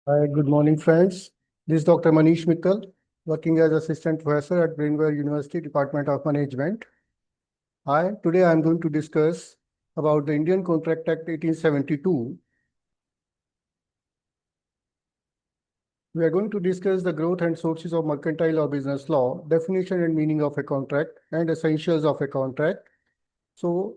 Hi, good morning, friends. This is Dr. Manish Mittal, working as Assistant Professor at Brainware University, Department of Management. Hi, today I'm going to discuss about the Indian Contract Act 1872. We are going to discuss the growth and sources of mercantile or business law, definition and meaning of a contract, and essentials of a contract. So,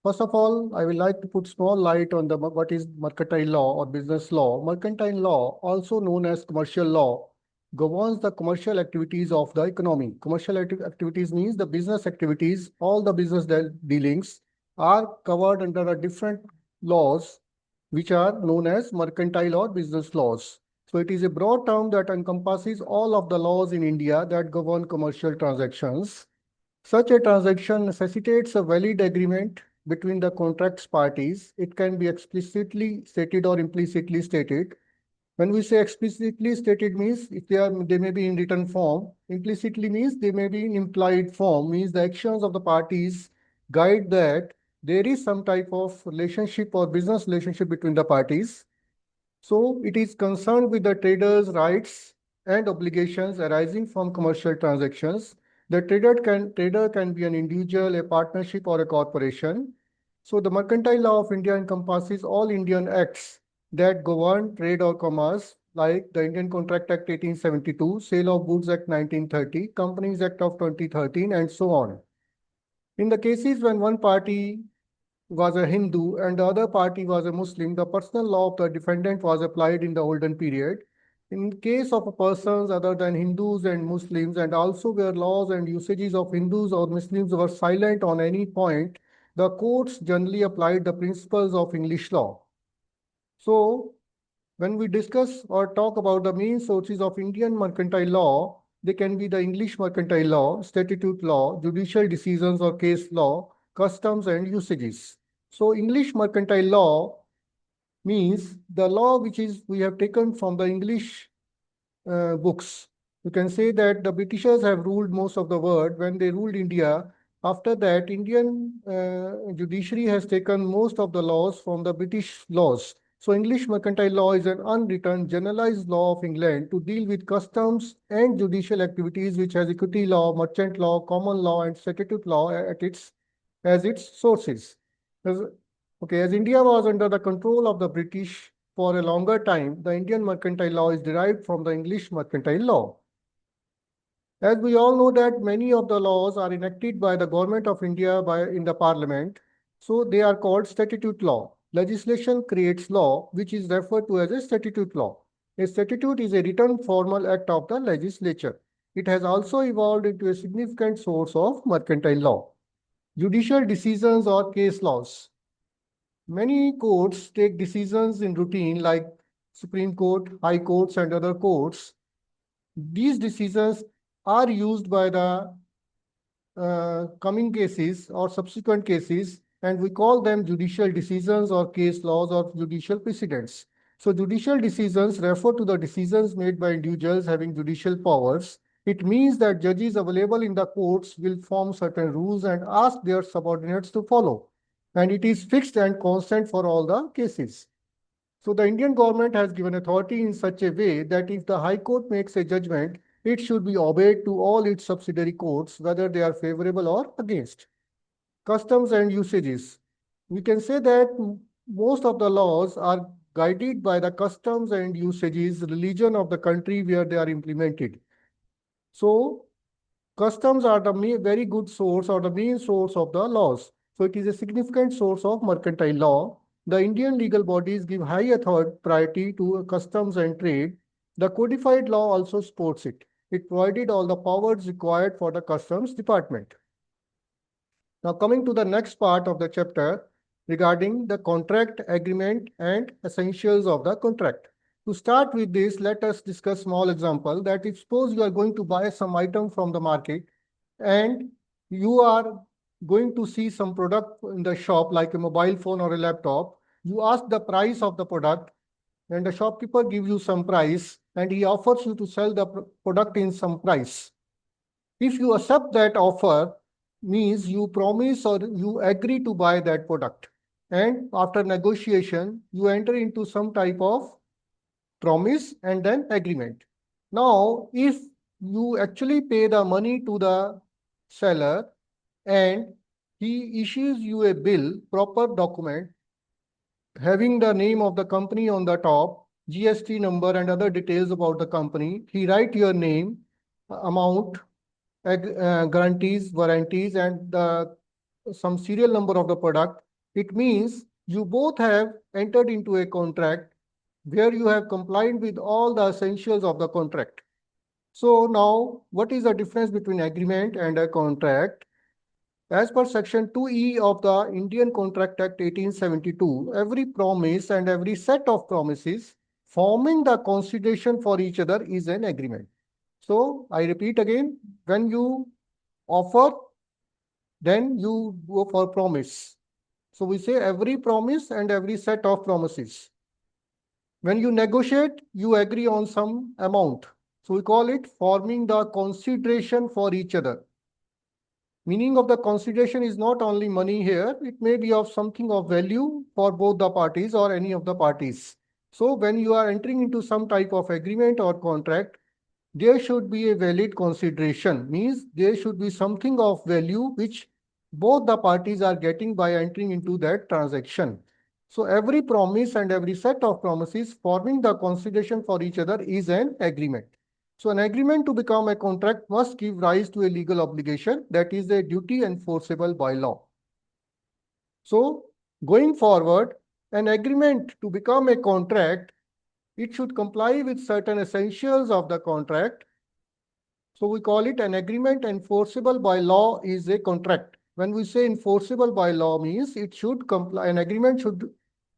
first of all, I would like to put small light on the what is mercantile law or business law. Mercantile law, also known as commercial law, governs the commercial activities of the economy. Commercial activities means the business activities, all the business dealings are covered under a different laws, which are known as mercantile or business laws. So it is a broad term that encompasses all of the laws in India that govern commercial transactions. Such a transaction necessitates a valid agreement between the contracts parties. It can be explicitly stated or implicitly stated. When we say explicitly stated means if they may be in written form. Implicitly means they may be in implied form, means the actions of the parties guide that there is some type of relationship or business relationship between the parties. So it is concerned with the trader's rights and obligations arising from commercial transactions. The trader can be an individual, a partnership, or a corporation. So the Mercantile Law of India encompasses all Indian acts that govern trade or commerce, like the Indian Contract Act 1872, Sale of Goods Act 1930, Companies Act of 2013, and so on. In the cases when one party was a Hindu and the other party was a Muslim, the personal law of the defendant was applied in the olden period. In case of persons other than Hindus and Muslims, and also where laws and usages of Hindus or Muslims were silent on any point, the courts generally applied the principles of English law. So, when we discuss or talk about the main sources of Indian mercantile law, they can be the English mercantile law, statute law, judicial decisions or case law, customs and usages. So English mercantile law means the law which is we have taken from the English books. You can say that the Britishers have ruled most of the world when they ruled India. After that, Indian judiciary has taken most of the laws from the British laws. So English mercantile law is an unwritten generalized law of England to deal with customs and judicial activities which has equity law, merchant law, common law, and statute law at its as its sources. As, as India was under the control of the British for a longer time, the Indian mercantile law is derived from the English mercantile law. As we all know that many of the laws are enacted by the government of India in the parliament, so they are called statute law. Legislation creates law, which is referred to as a statute law. A statute is a written formal act of the legislature. It has also evolved into a significant source of mercantile law. Judicial decisions or case laws. Many courts take decisions in routine like Supreme Court, High Courts, and other courts. These decisions are used by the coming cases or subsequent cases, and we call them judicial decisions or case laws or judicial precedents. So judicial decisions refer to the decisions made by individuals having judicial powers. It means that judges available in the courts will form certain rules and ask their subordinates to follow. And it is fixed and constant for all the cases. So the Indian government has given authority in such a way that if the High Court makes a judgment, it should be obeyed to all its subsidiary courts, whether they are favorable or against. Customs and usages. We can say that most of the laws are guided by the customs and usages, religion of the country where they are implemented. So customs are the very good source or the main source of the laws. So it is a significant source of mercantile law. The Indian legal bodies give high authority priority to customs and trade. The codified law also supports it. It provided all the powers required for the customs department. Now coming to the next part of the chapter regarding the contract agreement and essentials of the contract. To start with this, let us discuss small example that if suppose you are going to buy some item from the market and you are going to see some product in the shop like a mobile phone or a laptop, you ask the price of the product and the shopkeeper gives you some price and he offers you to sell the product in some price. If you accept that offer, means you promise or you agree to buy that product. And after negotiation, you enter into some type of promise and then agreement. Now, if you actually pay the money to the seller and he issues you a bill, proper document, having the name of the company on the top, GST number and other details about the company, he write your name, amount, guarantees, warranties, and some serial number of the product. It means you both have entered into a contract where you have complied with all the essentials of the contract. So now, what is the difference between agreement and a contract? As per Section 2E of the Indian Contract Act 1872, every promise and every set of promises forming the consideration for each other is an agreement. So I repeat again, when you offer, then you go for promise. So we say every promise and every set of promises. When you negotiate, you agree on some amount. So we call it forming the consideration for each other. Meaning of the consideration is not only money here, it may be of something of value for both the parties or any of the parties. So when you are entering into some type of agreement or contract, there should be a valid consideration, means there should be something of value which both the parties are getting by entering into that transaction. So every promise and every set of promises forming the consideration for each other is an agreement. So an agreement to become a contract must give rise to a legal obligation, that is a duty enforceable by law. So going forward, an agreement to become a contract, it should comply with certain essentials of the contract. So we call it an agreement enforceable by law is a contract. When we say enforceable by law means it should comply, an agreement should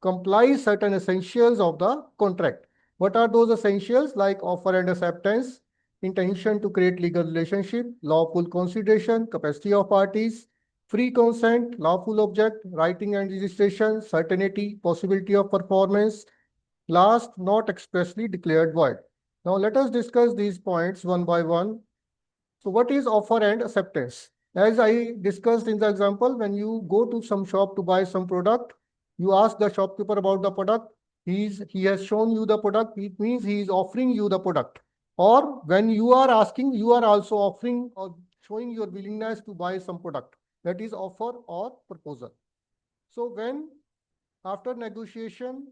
comply certain essentials of the contract. What are those essentials? Like offer and acceptance, intention to create legal relationship, lawful consideration, capacity of parties, free consent, lawful object, writing and registration, certainty, possibility of performance, last, not expressly declared void. Now let us discuss these points one by one. So what is offer and acceptance? As I discussed in the example, when you go to some shop to buy some product, you ask the shopkeeper about the product. He has shown you the product. It means he is offering you the product. Or when you are asking, you are also offering or showing your willingness to buy some product. That is offer or proposal. So when after negotiation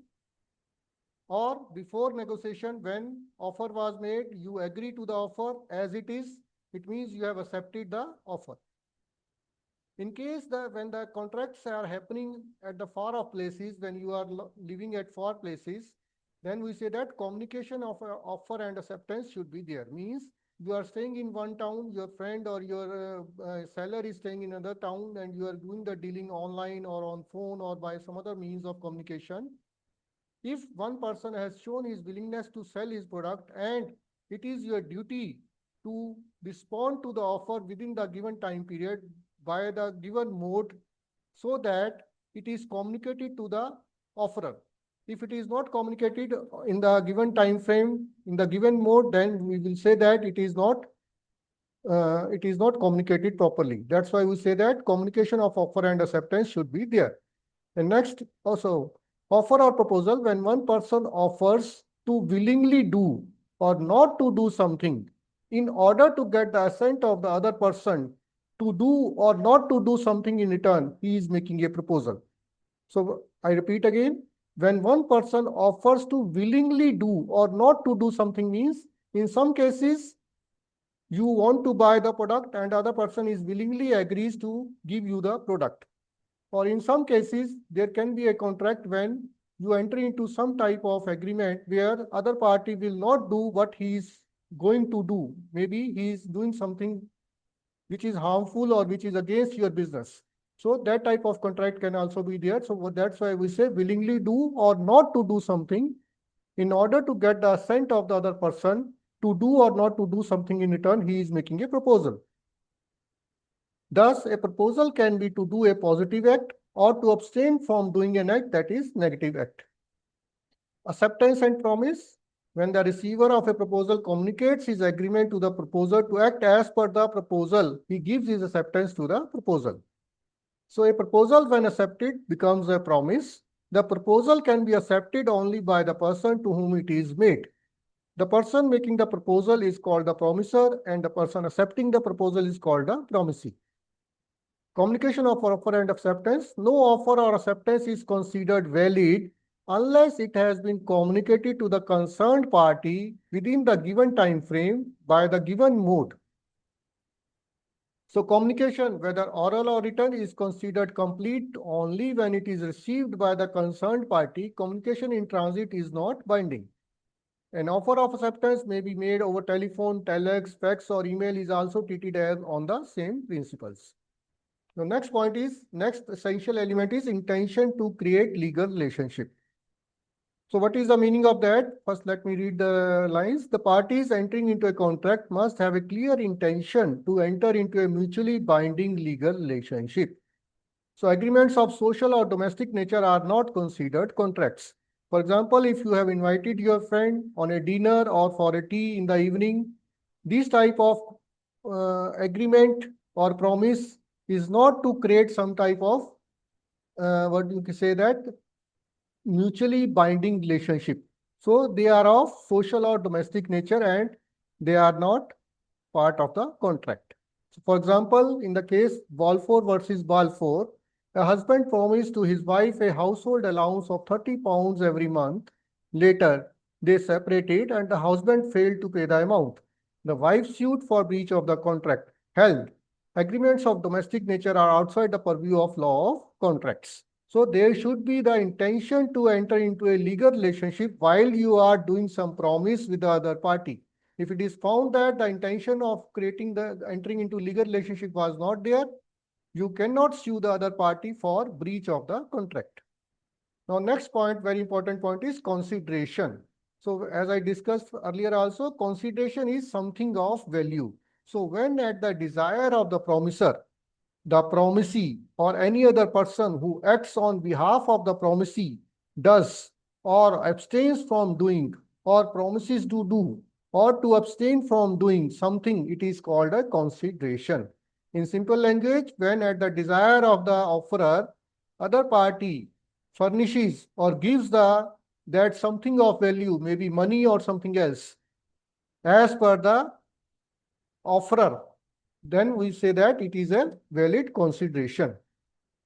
or before negotiation, when offer was made, you agree to the offer as it is, it means you have accepted the offer. In case when the contracts are happening at the far off places, when you are living at far places, then we say that communication of offer and acceptance should be there. Means you are staying in one town, your friend or your seller is staying in another town, and you are doing the dealing online or on phone or by some other means of communication. If one person has shown his willingness to sell his product and it is your duty to respond to the offer within the given time period by the given mode so that it is communicated to the offerer. If it is not communicated in the given time frame, in the given mode, then we will say that it is not communicated properly. That's why we say that communication of offer and acceptance should be there. And next, also, offer or proposal, when one person offers to willingly do or not to do something in order to get the assent of the other person to do or not to do something in return, he is making a proposal. So I repeat again, when one person offers to willingly do or not to do something means, in some cases, you want to buy the product and other person is willingly agrees to give you the product. Or in some cases, there can be a contract when you enter into some type of agreement where other party will not do what he is going to do. Maybe he is doing something which is harmful or which is against your business. So that type of contract can also be there. So that's why we say willingly do or not to do something in order to get the assent of the other person to do or not to do something in return, he is making a proposal. Thus, a proposal can be to do a positive act or to abstain from doing an act that is negative act. Acceptance and promise. When the receiver of a proposal communicates his agreement to the proposer to act as per the proposal, he gives his acceptance to the proposal. So a proposal when accepted becomes a promise The proposal can be accepted only by the person to whom it is made. The person making the proposal is called the promiser, and the person accepting the proposal is called the promisee. Communication of offer and acceptance. No offer or acceptance is considered valid unless it has been communicated to the concerned party within the given time frame by the given mode. So communication, whether oral or written, is considered complete only when it is received by the concerned party. Communication in transit is not binding. An offer of acceptance may be made over telephone, telex, fax, or email is also treated as on the same principles. The next essential element is intention to create legal relationship. So what is the meaning of that? First, let me read the lines. The parties entering into a contract must have a clear intention to enter into a mutually binding legal relationship. So agreements of social or domestic nature are not considered contracts. For example, if you have invited your friend on a dinner or for a tea in the evening, this type of agreement or promise is not to create some type of what you can say that mutually binding relationship. So they are of social or domestic nature and they are not part of the contract. So for example, in the case Balfour versus Balfour, a husband promised to his wife a household allowance of 30 pounds every month. Later, they separated and the husband failed to pay the amount. The wife sued for breach of the contract. Held, agreements of domestic nature are outside the purview of law of contracts. So there should be the intention to enter into a legal relationship while you are doing some promise with the other party. If it is found that the intention of entering into legal relationship was not there, you cannot sue the other party for breach of the contract. Now, next point, very important point is consideration. So as I discussed earlier also, consideration is something of value. So when at the desire of the promiser, the promisee or any other person who acts on behalf of the promisee does or abstains from doing or promises to do or to abstain from doing something, it is called a consideration. In simple language, when at the desire of the offerer, other party furnishes or gives that something of value, maybe money or something else, as per the offerer, then we say that it is a valid consideration.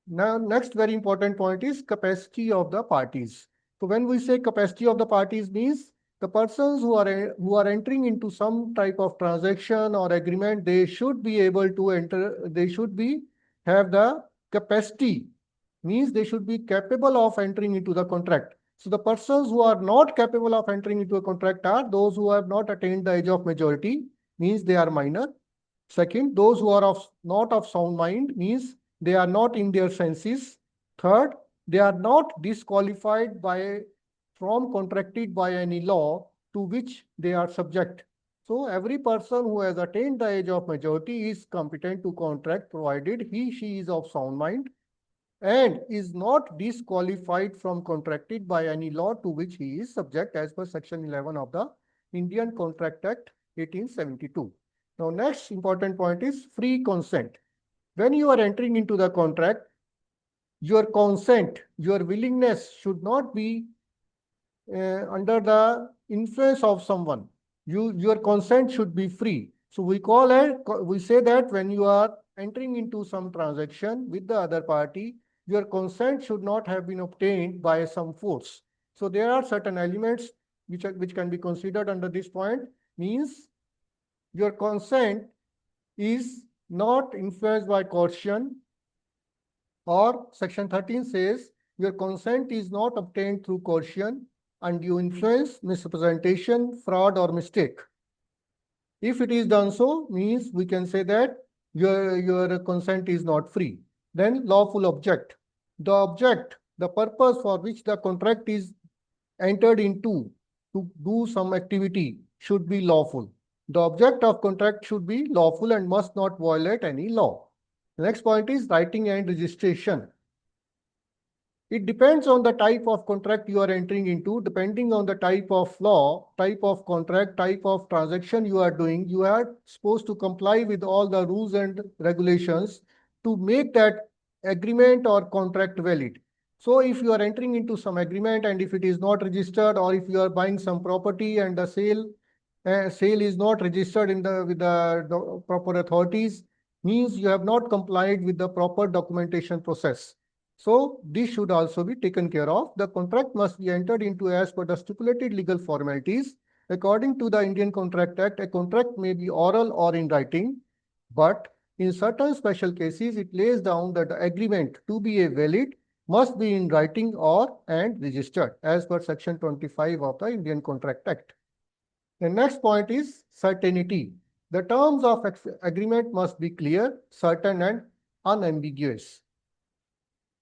Now, next very important point is capacity of the parties. So when we say capacity of the parties means the persons who are entering into some type of transaction or agreement, they should be able to enter, they should be have the capacity, means they should be capable of entering into the contract. So the persons who are not capable of entering into a contract are those who have not attained the age of majority, means they are minor. Second, those who are not of sound mind, means they are not in their senses. Third, they are not disqualified from contracted by any law to which they are subject. So every person who has attained the age of majority is competent to contract provided she is of sound mind and is not disqualified from contracted by any law to which he is subject as per section 11 of the Indian Contract Act 1872. Now, next important point is free consent. When you are entering into the contract, your consent, your willingness should not be under the influence of someone. Your consent should be free. So we say that when you are entering into some transaction with the other party, your consent should not have been obtained by some force. So there are certain elements which can be considered under this point, means your consent is not influenced by coercion, or section 13 says your consent is not obtained through coercion, undue influence, misrepresentation, fraud, or mistake. If it is done so, means we can say that your consent is not free. Then lawful object. The object, the purpose for which the contract is entered into to do some activity should be lawful. The object of contract should be lawful and must not violate any law. The next point is writing and registration. It depends on the type of contract you are entering into. Depending on the type of law, type of contract, type of transaction you are doing, you are supposed to comply with all the rules and regulations to make that agreement or contract valid. So if you are entering into some agreement and if it is not registered, or if you are buying some property and the sale is not registered with the proper authorities, means you have not complied with the proper documentation process. So this should also be taken care of. The contract must be entered into as per the stipulated legal formalities. According to the Indian Contract Act, a contract may be oral or in writing, but in certain special cases, it lays down that the agreement to be a valid must be in writing or and registered as per Section 25 of the Indian Contract Act. The next point is certainty. The terms of agreement must be clear, certain, and unambiguous.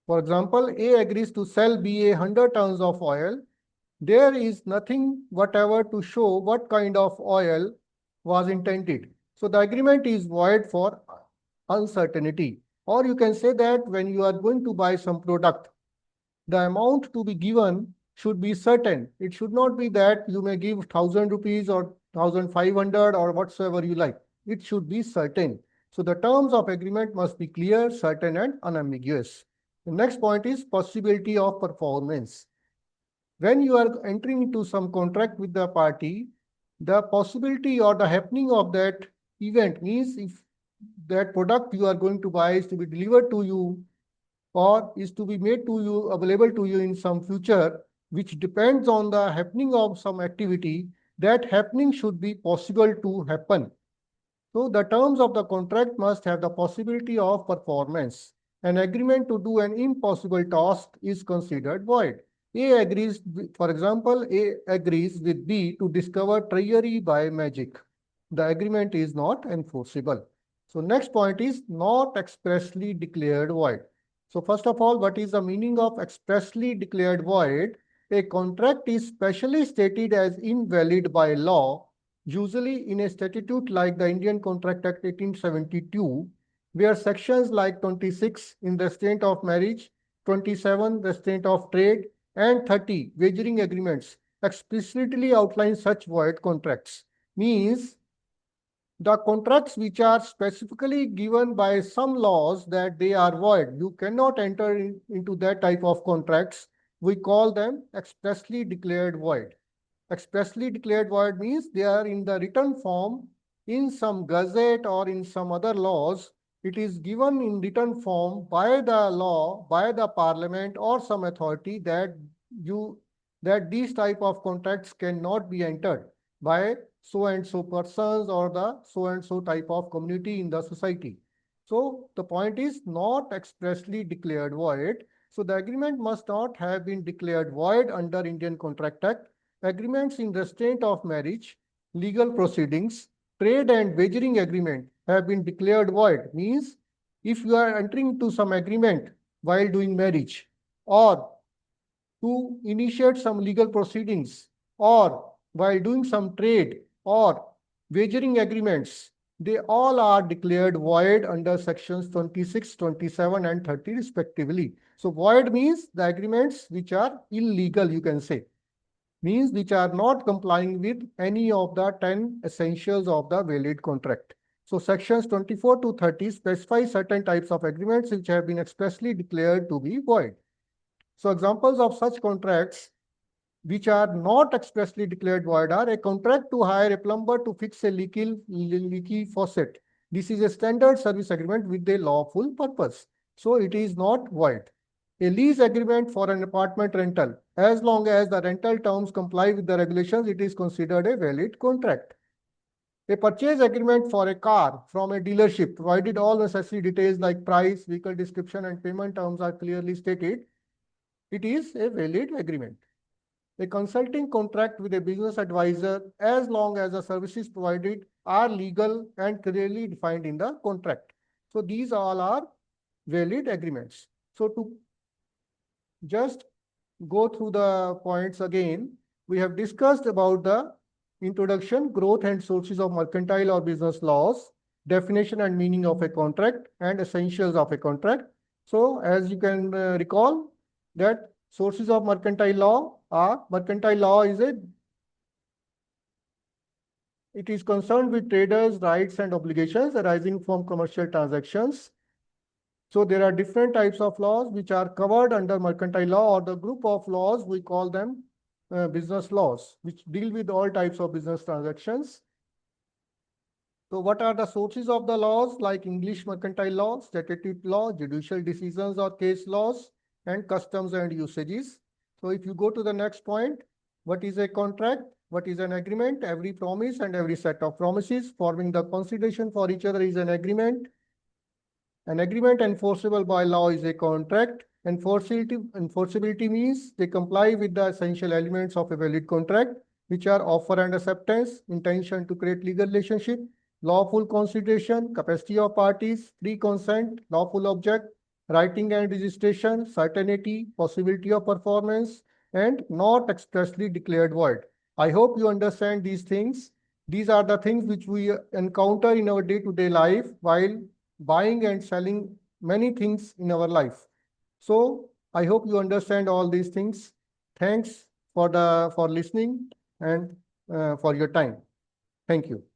For example, A agrees to sell B 100 tons of oil. There is nothing whatever to show what kind of oil was intended. So the agreement is void for uncertainty. Or you can say that when you are going to buy some product, the amount to be given should be certain. It should not be that you may give 1,000 rupees or 1,500 or whatsoever you like. It should be certain. So the terms of agreement must be clear, certain, and unambiguous. The next point is possibility of performance. When you are entering into some contract with the party, the possibility or the happening of that event means if that product you are going to buy is to be delivered to you or is to be made to you, available to you in some future, which depends on the happening of some activity, that happening should be possible to happen. So the terms of the contract must have the possibility of performance. An agreement to do an impossible task is considered void. A agrees, for example, A agrees with B to discover treasury by magic. The agreement is not enforceable. So next point is not expressly declared void. So first of all, what is the meaning of expressly declared void? A contract is specially stated as invalid by law, usually in a statute like the Indian Contract Act 1872, where sections like 26 in the restraint of marriage, 27 restraint of trade, and 30 wagering agreements explicitly outline such void contracts. Means the contracts which are specifically given by some laws that they are void, you cannot enter into that type of contracts. We call them expressly declared void. Expressly declared void means they are in the written form in some gazette or in some other laws. It is given in written form by the law, by the parliament or some authority that these type of contracts cannot be entered by so and so persons or the so and so type of community in the society. So the point is not expressly declared void. So the agreement must not have been declared void under Indian Contract Act. Agreements in restraint of marriage, legal proceedings, trade and wagering agreement have been declared void. Means if you are entering into some agreement while doing marriage or to initiate some legal proceedings or while doing some trade or wagering agreements, they all are declared void under sections 26, 27 and 30 respectively. So void means the agreements which are illegal, you can say, means which are not complying with any of the 10 essentials of the valid contract. So sections 24 to 30 specify certain types of agreements which have been expressly declared to be void. So examples of such contracts which are not expressly declared void are a contract to hire a plumber to fix a leaky faucet. This is a standard service agreement with a lawful purpose. So it is not void. A lease agreement for an apartment rental, as long as the rental terms comply with the regulations, it is considered a valid contract. A purchase agreement for a car from a dealership, provided all necessary details like price, vehicle description, and payment terms are clearly stated, it is a valid agreement. A consulting contract with a business advisor, as long as the services provided are legal and clearly defined in the contract. So these all are valid agreements. So to just go through the points again, we have discussed about the introduction, growth and sources of mercantile or business laws, definition and meaning of a contract, and essentials of a contract. So as you can recall that sources of mercantile law it is concerned with traders' rights and obligations arising from commercial transactions. So there are different types of laws which are covered under mercantile law, or the group of laws, we call them business laws, which deal with all types of business transactions. So what are the sources of the laws? Like English mercantile law, statute law, judicial decisions or case laws, and customs and usages. So if you go to the next point, what is a contract? What is an agreement? Every promise and every set of promises forming the consideration for each other is an agreement. An agreement enforceable by law is a contract. Enforceability means they comply with the essential elements of a valid contract, which are offer and acceptance, intention to create legal relationship, lawful consideration, capacity of parties, free consent, lawful object, writing and registration, certainty, possibility of performance, and not expressly declared void. I hope you understand these things. These are the things which we encounter in our day-to-day life while buying and selling many things in our life. So I hope you understand all these things. Thanks for listening and for your time. Thank you.